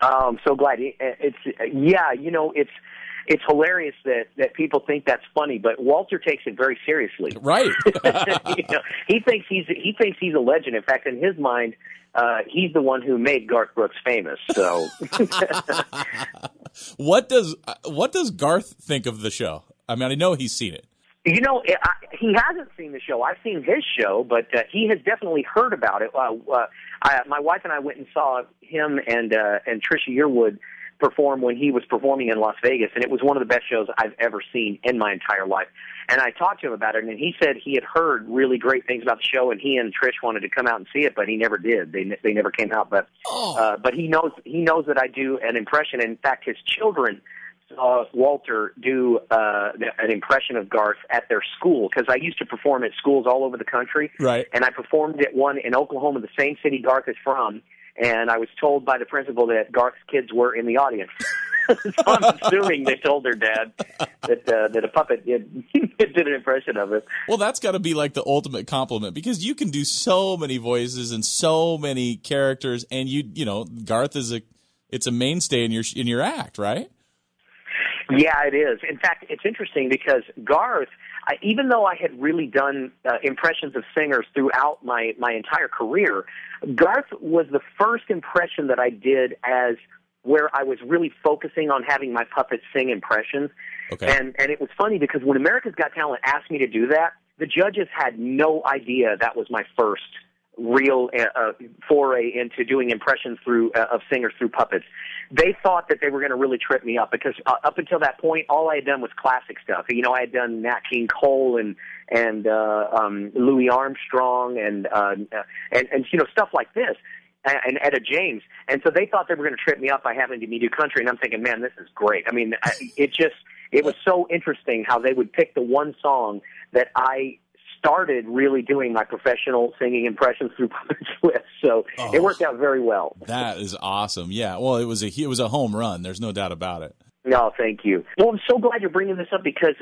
Oh, I'm so glad. It's hilarious that people think that's funny, but Walter takes it very seriously. Right. He thinks he's a legend. In fact, in his mind, he's the one who made Garth Brooks famous. So, what does Garth think of the show? I mean, I know he's seen it. He hasn't seen the show. I've seen his show, but he has definitely heard about it. My wife and I went and saw him and Trisha Yearwood perform when he was performing in Las Vegas, and it was one of the best shows I've ever seen in my entire life. And I talked to him about it, and he said he had heard really great things about the show, and he and Trish wanted to come out and see it, but he never did. They never came out. But he knows that I do an impression. In fact, his children saw Walter do an impression of Garth at their school, because I used to perform at schools all over the country. Right. And I performed at one in Oklahoma, the same city Garth is from. And I was told by the principal that Garth's kids were in the audience. So I'm assuming they told their dad that a puppet did an impression of it. Well, that's got to be like the ultimate compliment, because you can do so many voices and so many characters, and Garth is a mainstay in your act, right? Yeah, it is. In fact, it's interesting because Garth, even though I had really done impressions of singers throughout my entire career, Garth was the first impression that I did as where I was really focusing on having my puppets sing impressions. Okay. And it was funny because when America's Got Talent asked me to do that, the judges had no idea that was my first real foray into doing impressions of singers through puppets. They thought that they were going to really trip me up, because up until that point, all I had done was classic stuff. I had done Nat King Cole and Louis Armstrong and stuff like this, and Etta James. And so they thought they were going to trip me up by having me do country. And I'm thinking, man, this is great. I mean, it was so interesting how they would pick the one song that I started really doing my professional singing impressions through puppets with. So it worked out very well. That is awesome. Yeah. Well, it was a home run. There's no doubt about it. No, thank you. Well, I'm so glad you're bringing this up, because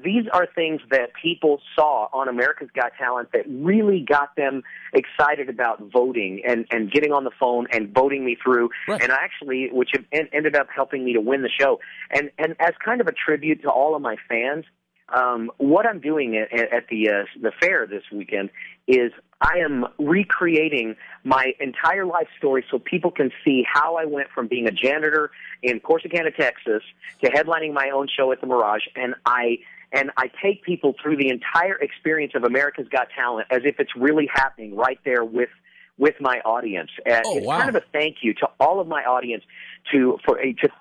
these are things that people saw on America's Got Talent that really got them excited about voting and getting on the phone and voting me through, right. And actually, which ended up helping me to win the show. And as kind of a tribute to all of my fans, what I'm doing at the fair this weekend is I am recreating my entire life story so people can see how I went from being a janitor in Corsicana, Texas, to headlining my own show at the Mirage, and I take people through the entire experience of America's Got Talent as if it's really happening right there with my audience. It's wow. kind of a thank you to all of my audience, to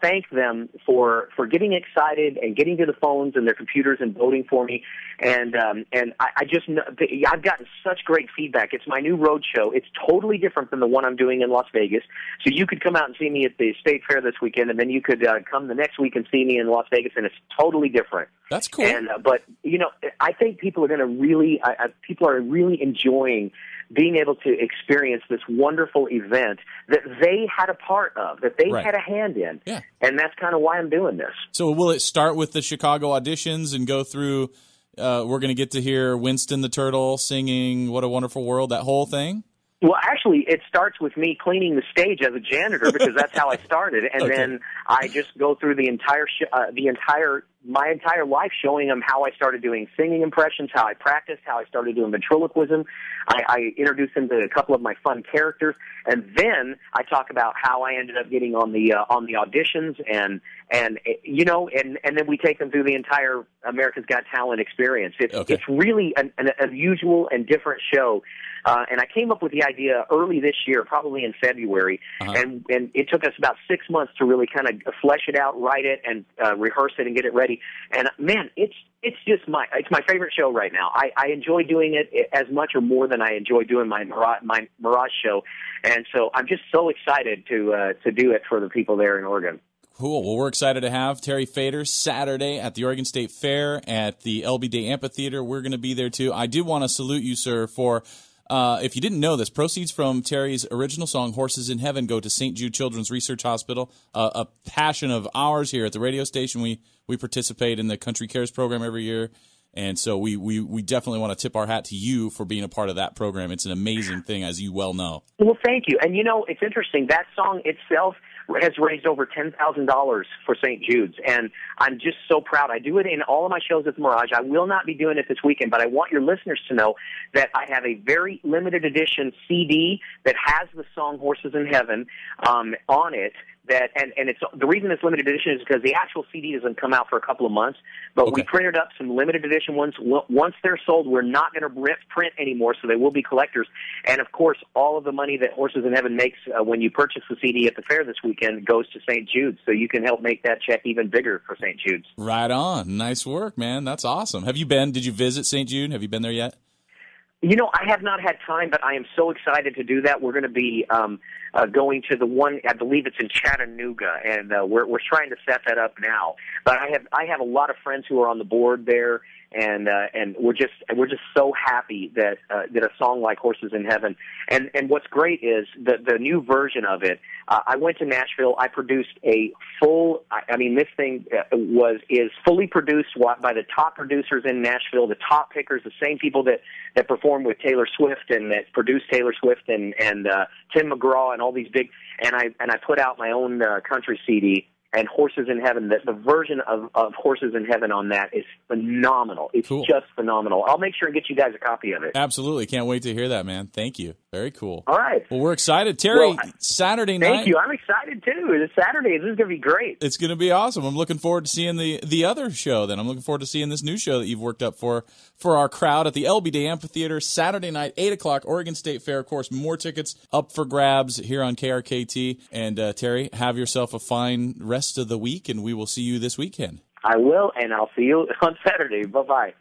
thank them for getting excited and getting to the phones and their computers and voting for me. And I just know, I've gotten such great feedback. It's my new road show. It's totally different than the one I'm doing in Las Vegas. So you could come out and see me at the State Fair this weekend, and then you could come the next week and see me in Las Vegas, and it's totally different. That's cool. And but I think people are going to really people are really enjoying being able to experience this wonderful event that they had a part of, that they right. had a hand in. Yeah. And that's kind of why I'm doing this. So will it start with the Chicago auditions and go through, we're going to get to hear Winston the Turtle singing What a Wonderful World, that whole thing? Well, actually, it starts with me cleaning the stage as a janitor, because that's how I started, and Okay. then I just go through my entire life, showing them how I started doing singing impressions, how I practiced, how I started doing ventriloquism. I introduce them to a couple of my fun characters, and then I talk about how I ended up getting on the auditions, and then we take them through the entire America's Got Talent experience. It's really an unusual and different show. And I came up with the idea early this year, probably in February, and it took us about 6 months to really kind of flesh it out, write it, and rehearse it and get it ready. And man, it's my favorite show right now. I enjoy doing it as much or more than I enjoy doing my Mirage show, and so I'm just so excited to do it for the people there in Oregon. Cool. Well, we're excited to have Terry Fator Saturday at the Oregon State Fair at the LB Day Amphitheater. We're going to be there too. I do want to salute you, sir, for if you didn't know this, proceeds from Terry's original song, Horses in Heaven, go to St. Jude Children's Research Hospital, a passion of ours here at the radio station. We participate in the Country Cares program every year, and so we definitely want to tip our hat to you for being a part of that program. It's an amazing thing, as you well know. Well, thank you. And, it's interesting. That song itself has raised over $10,000 for St. Jude's, and I'm just so proud. I do it in all of my shows at the Mirage. I will not be doing it this weekend, but I want your listeners to know that I have a very limited edition CD that has the song Horses in Heaven on it. And it's the reason it's limited edition is because the actual CD doesn't come out for a couple of months, but we printed up some limited edition ones. Once they're sold, we're not going to print anymore, so they will be collectors. And of course, all of the money that Horses in Heaven makes when you purchase the CD at the fair this weekend goes to St. Jude's, so you can help make that check even bigger for St. Jude's. Right on. Nice work, man. That's awesome. Did you visit St. Jude? Have you been there yet? You know, I have not had time, but I am so excited to do that. We're going to be going to the one, I believe it's in Chattanooga, and we're trying to set that up now. But I have a lot of friends who are on the board there, and we're just so happy that a song like Horses in Heaven. And what's great is the new version of it. I went to Nashville. I produced a full. I mean, this thing is fully produced by the top producers in Nashville, the top pickers, the same people that performed with Taylor Swift and that produced Taylor Swift and Tim McGraw and all these big. And I put out my own country CD. And Horses in Heaven, the version of Horses in Heaven on that is phenomenal. It's just phenomenal. I'll make sure and get you guys a copy of it. Absolutely. Can't wait to hear that, man. Thank you. Very cool. All right. Well, we're excited. Terry, Saturday night. Thank you. I'm excited, too. It's Saturday. This is going to be great. It's going to be awesome. I'm looking forward to seeing the other show then. I'm looking forward to seeing this new show that you've worked up for our crowd at the LB Day Amphitheater, Saturday night, 8 o'clock, Oregon State Fair. Of course, more tickets up for grabs here on KRKT. And, Terry, have yourself a fine rest of the week, and we will see you this weekend. I will, and I'll see you on Saturday. Bye-bye.